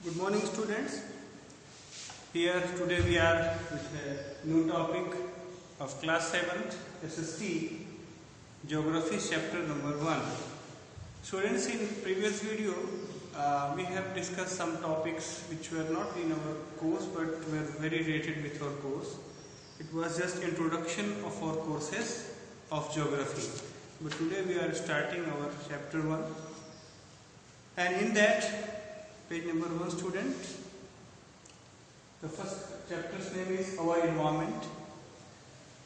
Good morning, students. Here today we are with a new topic of class 7th SST Geography chapter number 1. Students, in previous video we have discussed some topics which were not in our course but were very related with our course. It was just introduction of our courses of geography. But today we are starting our chapter 1, and in that page number 1, student, the first chapter's name is Our Environment,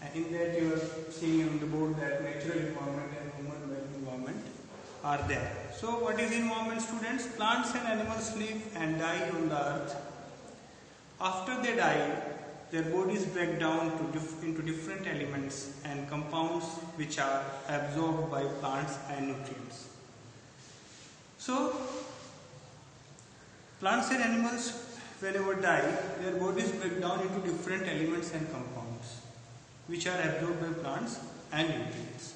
and in that you are seeing on the board that natural environment and human-made environment are there. So what is environment, students? Plants and animals live and die on the earth. After they die, their bodies break down into different elements and compounds which are absorbed by plants and nutrients. So plants and animals, whenever die, their bodies break down into different elements and compounds which are absorbed by plants and nutrients.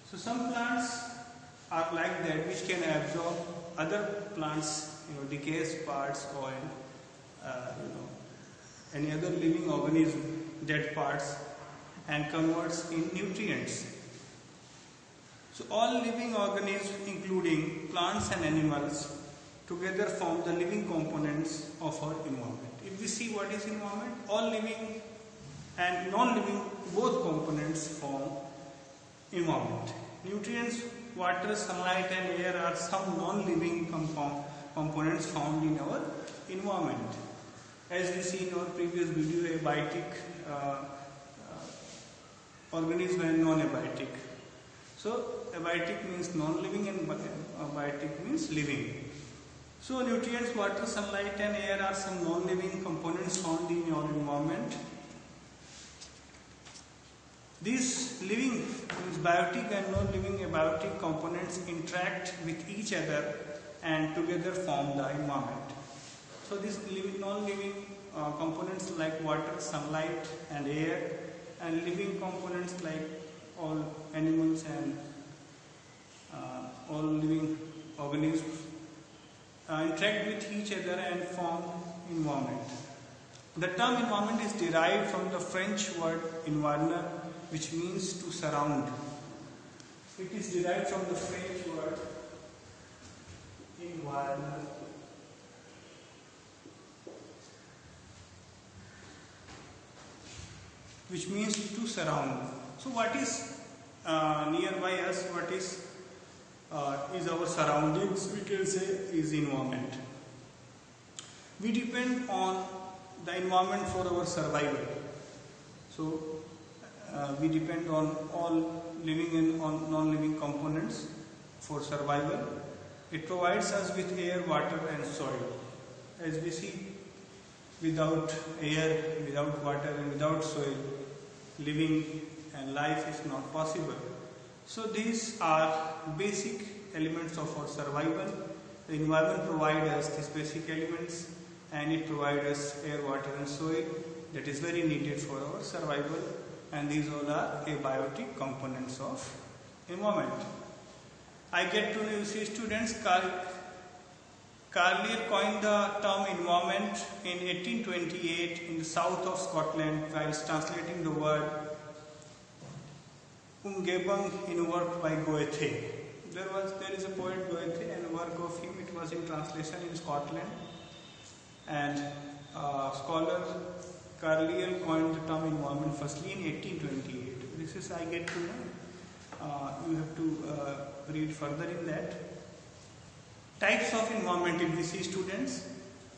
So some plants are like that, which can absorb other plants, decayed parts or any other living organism, dead parts, and converts in nutrients. So all living organisms, including plants and animals, together form the living components of our environment. If we see what is environment, all living and non-living, both components form environment. Nutrients, water, sunlight and air are some non-living components found in our environment. As we see in our previous video, abiotic organism and non-abiotic. So abiotic means non-living and abiotic means living. So nutrients, water, sunlight and air are some non-living components found in our environment. These living, means biotic and non-living abiotic components interact with each other and together form the environment. So these non-living components like water, sunlight and air, and living components like all animals and all living organisms interact with each other and form environment. The term environment is derived from the French word environner, which means to surround. It is derived from the French word environner, which means to surround. So what is nearby us, what is our surroundings, we can say is environment. We depend on the environment for our survival. So we depend on all living and non-living components for survival. It provides us with air, water and soil. As we see, without air, without water and without soil, living and life is not possible. So these are basic elements of our survival. The environment provides us these basic elements, and it provides us air, water and soil that is very needed for our survival, and these all are abiotic components of environment. I get to know, you see students, Carlier coined the term environment in 1828 in the south of Scotland while translating the word Umgebung in a work by Goethe. There is a poet Goethe, and a work of him, it was in translation in Scotland, and scholar Carlier coined the term environment firstly in 1828. This is I get to know. You have to read further in that. Types of environment, if we see students,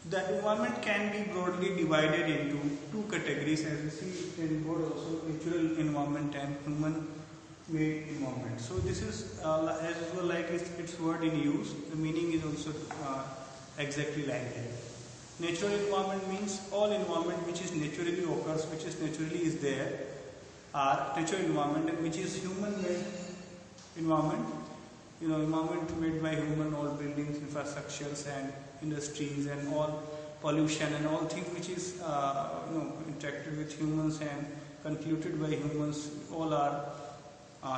the environment can be broadly divided into two categories, as we see in board also, natural environment and human-made environment. So this is as well like its word in use, the meaning is also exactly like that. Natural environment means all environment which is naturally occurs, which is naturally is there, are natural environment, and which is human-made environment. Environment made by human, all buildings, infrastructures and industries and all pollution and all things which is interacted with humans and concluded by humans, all are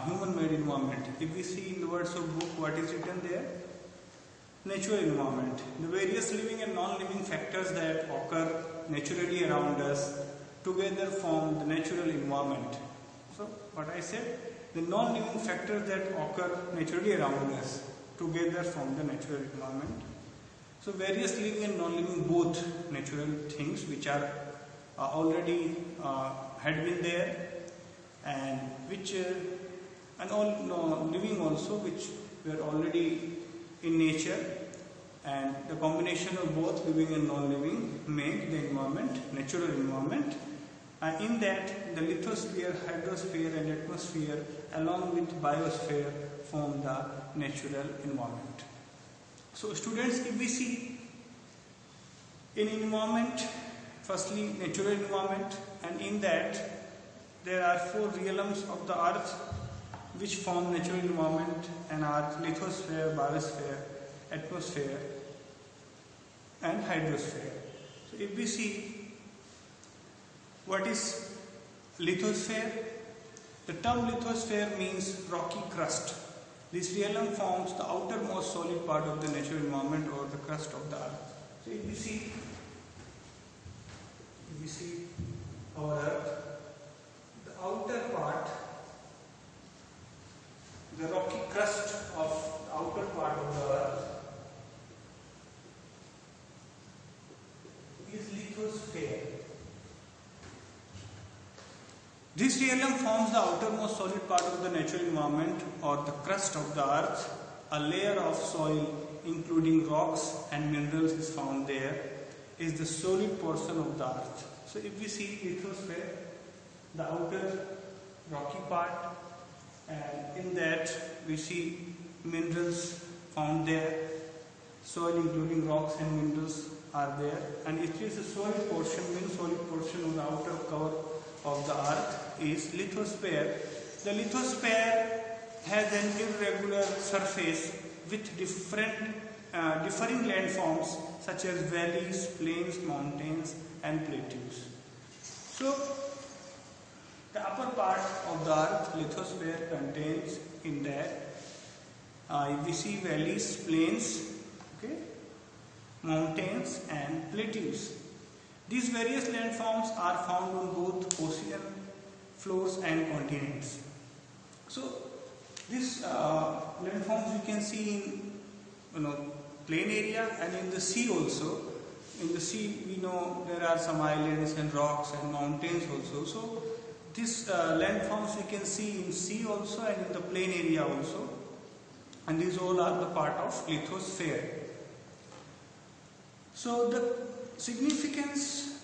human-made environment. If we see in the words of book, what is written there? natural environment, the various living and non-living factors that occur naturally around us together form the natural environment. So what I said, the non-living factors that occur naturally around us together form the natural environment. So various living and non-living, both natural things which are already had been there, and which and all living also, which were already in nature, and the combination of both living and non-living make the environment natural environment. In that, the lithosphere, hydrosphere and atmosphere along with biosphere form the natural environment. So students, if we see in environment, firstly natural environment, and in that there are four realms of the earth which form natural environment and are lithosphere, biosphere, atmosphere and hydrosphere. So if we see what is lithosphere, the term lithosphere means rocky crust. This realm forms the outermost solid part of the natural environment or the crust of the earth. So if we see our earth, the outer part, the rocky crust of the outer part of the earth is lithosphere. This realm forms the outermost solid part of the natural environment or the crust of the earth. A layer of soil including rocks and minerals is found there, is the solid portion of the earth. So if we see lithosphere, the outer rocky part, and in that we see minerals found there, soil including rocks and minerals are there, and it is a solid portion, mean solid portion of the outer cover of the earth is lithosphere. The lithosphere has an irregular surface with differing landforms such as valleys, plains, mountains and plateaus. So the upper part of the earth, lithosphere, contains in that we see valleys, plains, okay, mountains and plateaus. These various landforms are found on both ocean floors and continents. So these landforms you can see in plain area and in the sea also. In the sea we know there are some islands and rocks and mountains also. So these landforms we can see in sea also and in the plain area also, and these all are the part of lithosphere. So the significance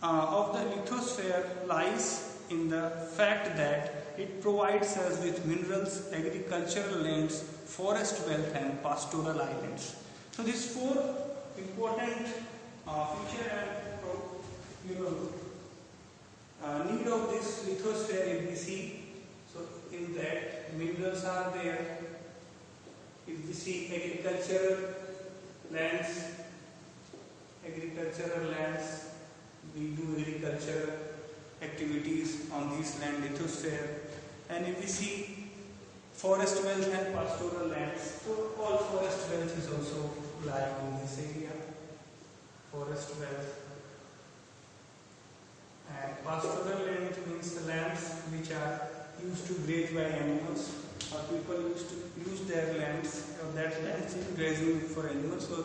of the lithosphere lies in the fact that it provides us with minerals, agricultural lands, forest wealth and pastoral islands. So these four important feature and need of this lithosphere if we see. So in that minerals are there. If we see agricultural lands, we do agricultural activities on this land, lithosphere. And if we see forest wealth and pastoral lands, so all forest wealth is also lying in this area. Forest wealth. And pastoral land means the lands which are used to graze by animals, or people used to use their lands or that lands in grazing for animals. So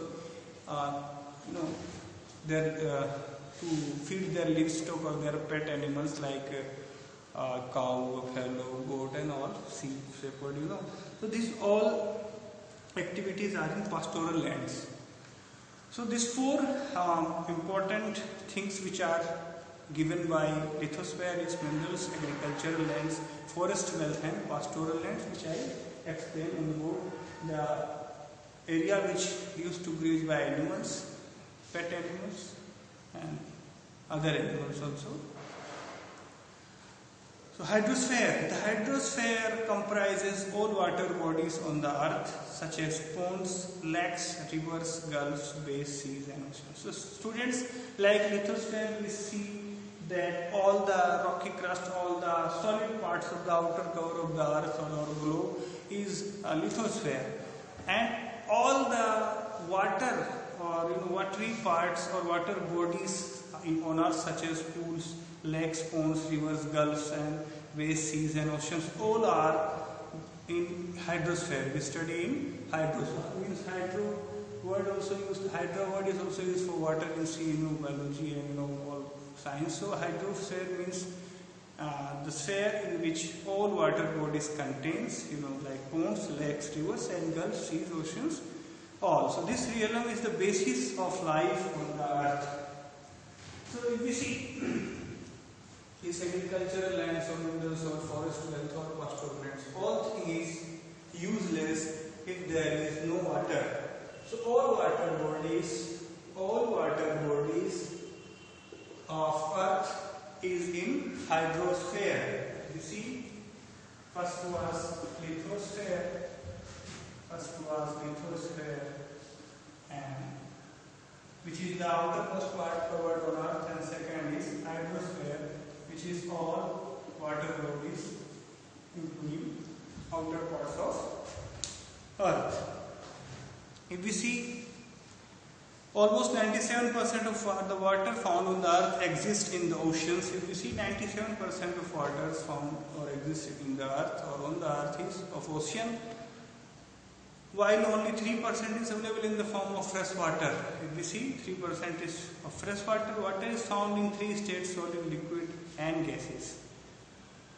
to feed their livestock or their pet animals like cow, buffalo, goat and all, sheep, shepherd, So these all activities are in pastoral lands. So these four important things which are given by lithosphere is minerals, agricultural lands, forest wealth and pastoral lands, which I explained on the board. The area which used to graze by animals, pet animals and other animals also. So hydrosphere. The hydrosphere comprises all water bodies on the earth such as ponds, lakes, rivers, gulfs, bays, seas and oceans. So students, like lithosphere, we see that all the rocky crust, all the solid parts of the outer cover of the earth or our globe is a lithosphere, and all the parts or water bodies on Earth such as pools, lakes, ponds, rivers, gulfs and waste seas and oceans all are in hydrosphere. We study in hydrosphere. Means hydro word also used. Hydro word is also used for water in sea, biology and all science. So hydrosphere means the sphere in which all water bodies contains, like ponds, lakes, rivers and gulfs, seas, oceans, all. So this realm is the basis of life on the earth. So if we see is agricultural lands or minerals or forest wealth or pastoral lands, all things is useless if there is no water. So all water bodies of earth is in hydrosphere. You see, first was lithosphere, and which is the outermost part covered on earth, and second is hydrosphere, which is all water bodies including outer parts of earth. If we see, almost 97% of the water found on the earth exists in the oceans. If we see, 97% of water is found or exists in the earth or on the earth is of ocean, while only 3% is available in the form of fresh water. If we see, 3% is of fresh water. Water is found in 3 states: solid, liquid and gases.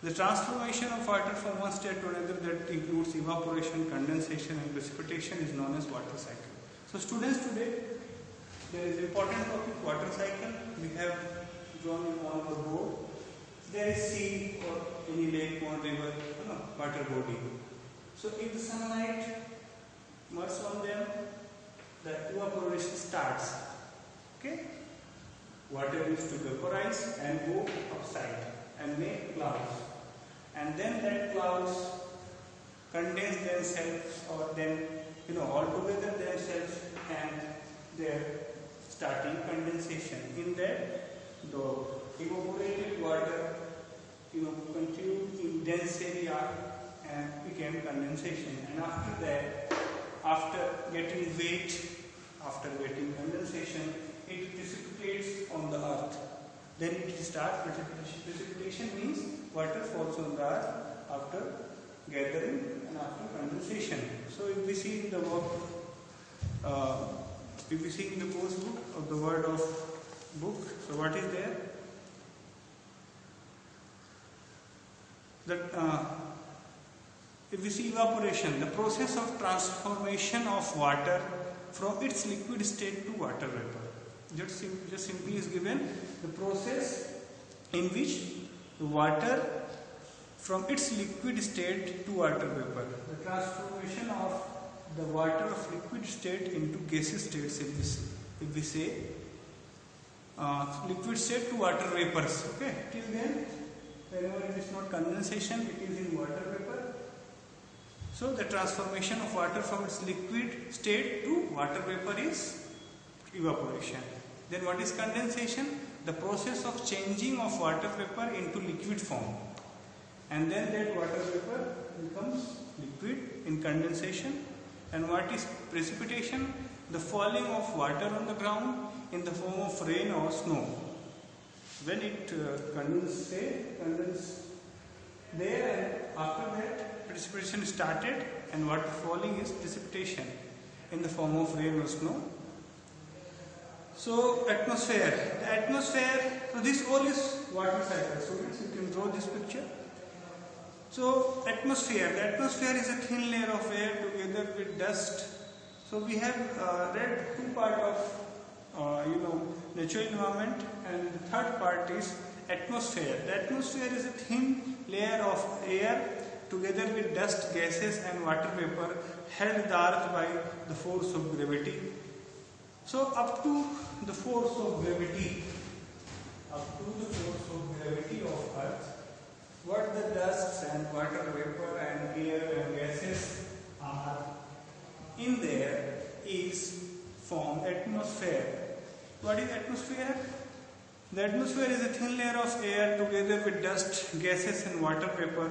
The transformation of water from one state to another, that includes evaporation, condensation and precipitation, is known as water cycle. So students, today there is important topic, water cycle. We have drawn it on the board. There is sea or any lake, pond, river, water body. So if the sunlight merges on them, the evaporation starts. Okay? Water used to vaporize and go upside and make clouds. And then that clouds condense themselves, or then all together themselves, and they're starting condensation. In that, the evaporated water continued in dense area and became condensation. And after that, after getting weight, after getting condensation, it precipitates on the earth. Then it starts precipitation. Precipitation means water falls on the earth after gathering and after condensation. So if we see in the work, if we see in the course book of the word of book, so what is there? That if we see evaporation, the process of transformation of water from its liquid state to water vapor. Just simply is given the process in which the water from its liquid state to water vapor. The transformation of the water of liquid state into gaseous states, if we say liquid state to water vapors. Okay, till then, whenever it is not condensation, it is in water vapor. So the transformation of water from its liquid state to water vapor is evaporation. Then what is condensation? The process of changing of water vapor into liquid form. And then that water vapor becomes liquid in condensation. And what is precipitation? The falling of water on the ground in the form of rain or snow. When it condenses there, and after that precipitation started, and water falling is precipitation in the form of rain or snow. So atmosphere. The atmosphere, so this all is water cycle. Students, you can draw this picture. So atmosphere. The atmosphere is a thin layer of air together with dust. So we have read two parts of natural environment, and the third part is atmosphere. The atmosphere is a thin layer of air together with dust, gases and water vapor held the earth by the force of gravity. So up to the force of gravity of earth, what the dust and water vapor and air and gases are in there is formed atmosphere. What is atmosphere? The atmosphere is a thin layer of air together with dust, gases and water vapor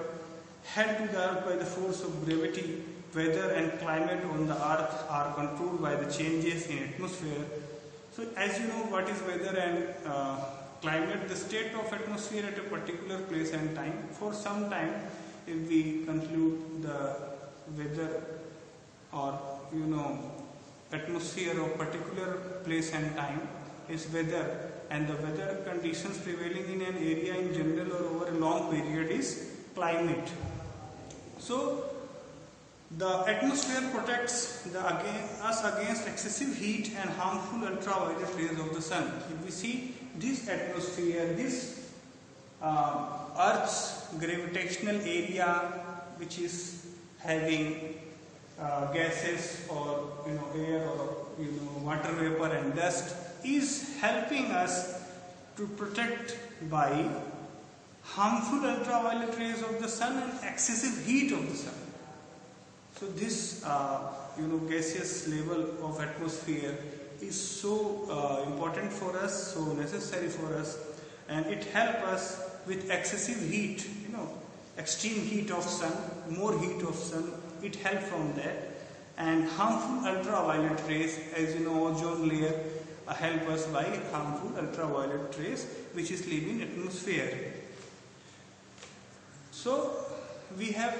held to the earth by the force of gravity. Weather and climate on the earth are controlled by the changes in atmosphere. So as you know what is weather and climate, the state of atmosphere at a particular place and time. For some time, if we conclude the weather or atmosphere of particular place and time is weather, and the weather conditions prevailing in an area in general or over a long period is climate. So the atmosphere protects us against excessive heat and harmful ultraviolet rays of the sun. If we see this atmosphere, this Earth's gravitational area, which is having gases or air or water vapor and dust, is helping us to protect by harmful ultraviolet rays of the sun and excessive heat of the sun. So this gaseous level of atmosphere is so important for us, so necessary for us, and it helps us with excessive heat, extreme heat of sun, more heat of sun, it helps from that. And harmful ultraviolet rays, as you know, ozone layer help us by harmful ultraviolet rays which is leaving atmosphere. So we have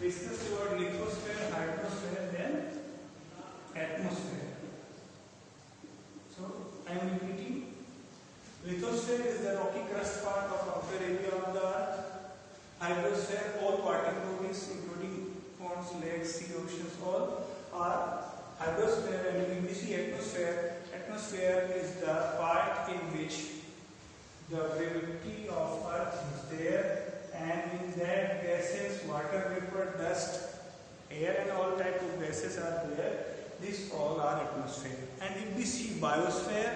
discussed about lithosphere, hydrosphere, then atmosphere. So I am repeating. Lithosphere is the rocky crust part of outer area of the earth. Hydrosphere, all water bodies including ponds, lakes, sea, oceans, all are hydrosphere. And when we see atmosphere, atmosphere is the part in which the gravity of earth is there, and in that gases, water vapor, dust, air and all type of gases are there. These all are atmosphere. And if we see biosphere,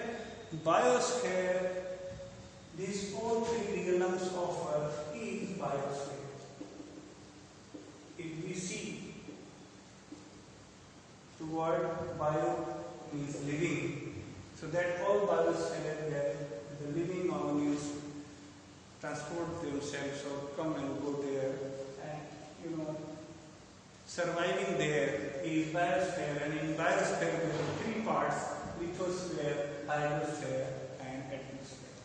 these all three realms of earth is biosphere. If we see the word bio means living, so that all biosphere, that the living organisms transport themselves or come and go there, and surviving there is biosphere. And in biosphere there are three parts: lithosphere, hydrosphere and atmosphere.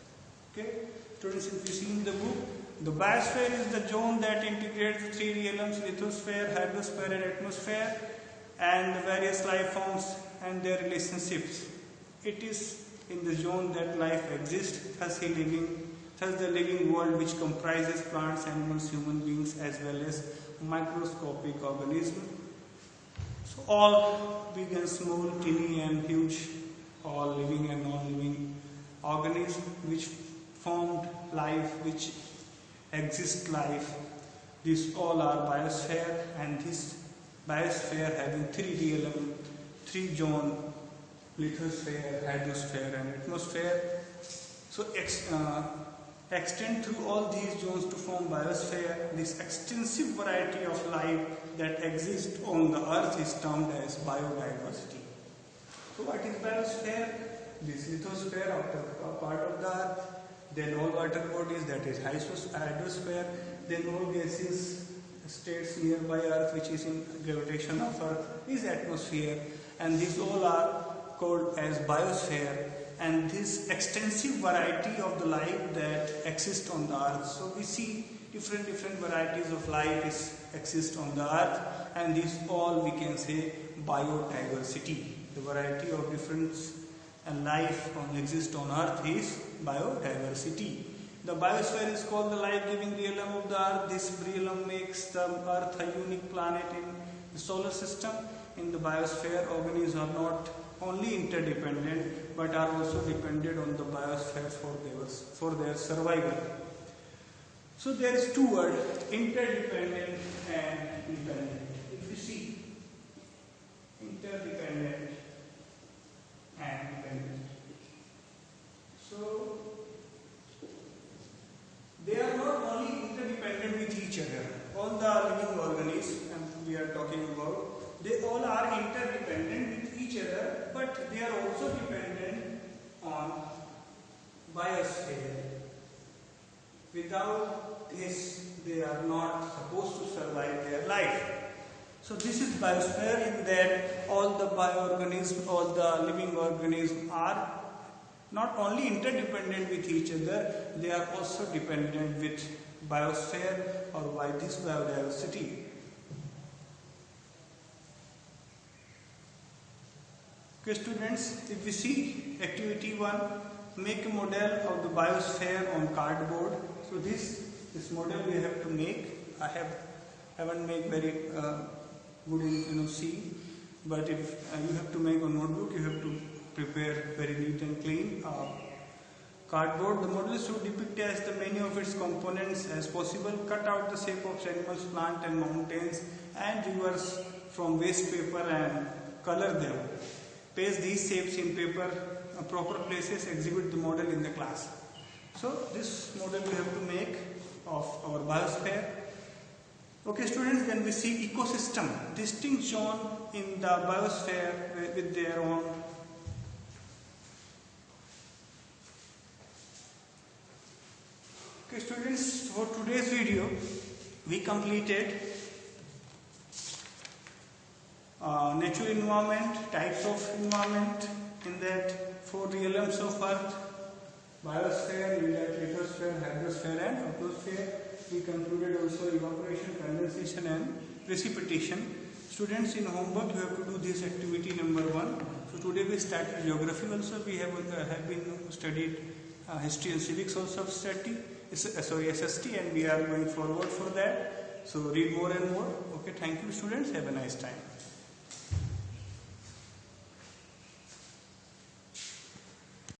Okay, students, if you see in the book, the biosphere is the zone that integrates three realms: lithosphere, hydrosphere and atmosphere, and the various life forms and their relationships. It is in the zone that life exists, thus the living world, which comprises plants, animals, human beings, as well as microscopic organisms. So all big and small, tiny and huge, all living and non-living organisms which formed life, which exist life, these all are biosphere. And this biosphere having three realm, three zone: lithosphere, hydrosphere and atmosphere. So extend through all these zones to form biosphere. This extensive variety of life that exists on the earth is termed as biodiversity. So what is biosphere? This lithosphere, outer part of the earth, then all water bodies, that is hydrosphere, then all gases states nearby earth which is in gravitation of earth is atmosphere, and these all are called as biosphere. And this extensive variety of the life that exists on the earth. So we see different varieties of life exist on the earth, and this all we can say biodiversity. The variety of difference and life exist on earth is biodiversity. The biosphere is called the life-giving realm of the earth. This realm makes the earth a unique planet in the solar system. In the biosphere, organisms are not only interdependent but are also dependent on the biosphere for their survival. So there is two words: interdependent and dependent. If you see, interdependent and dependent. So they are not only interdependent with each other. All the living organisms, and we are talking about, they all are interdependent with each other, but they are also dependent on biosphere. Without this, they are not supposed to survive their life. So this is biosphere, in that all the bioorganisms, all the living organisms are not only interdependent with each other, they are also dependent with biosphere or by this biodiversity. Okay students, if we see activity 1, make a model of the biosphere on cardboard. So this model we have to make. I haven't made very good in C, but if you have to make a notebook, you have to prepare very neat and clean cardboard. The model should depict as many of its components as possible. Cut out the shape of animals, plant and mountains and rivers from waste paper and color them. Paste these shapes in paper proper places. Exhibit the model in the class. So this model we have to make of our biosphere. Okay students, then we see ecosystem, distinct zone in the biosphere with their own Okay students, for today's video we completed natural environment, types of environment, in that 4 realms of earth, biosphere, in that lithosphere, hydrosphere and aquasphere. We concluded also evaporation, condensation and precipitation. Students, in homework you have to do this activity number 1. So today we started geography also. We have been studied history and civics also study. SST, and we are going forward for that. So read more and more. Okay, thank you students. Have a nice time.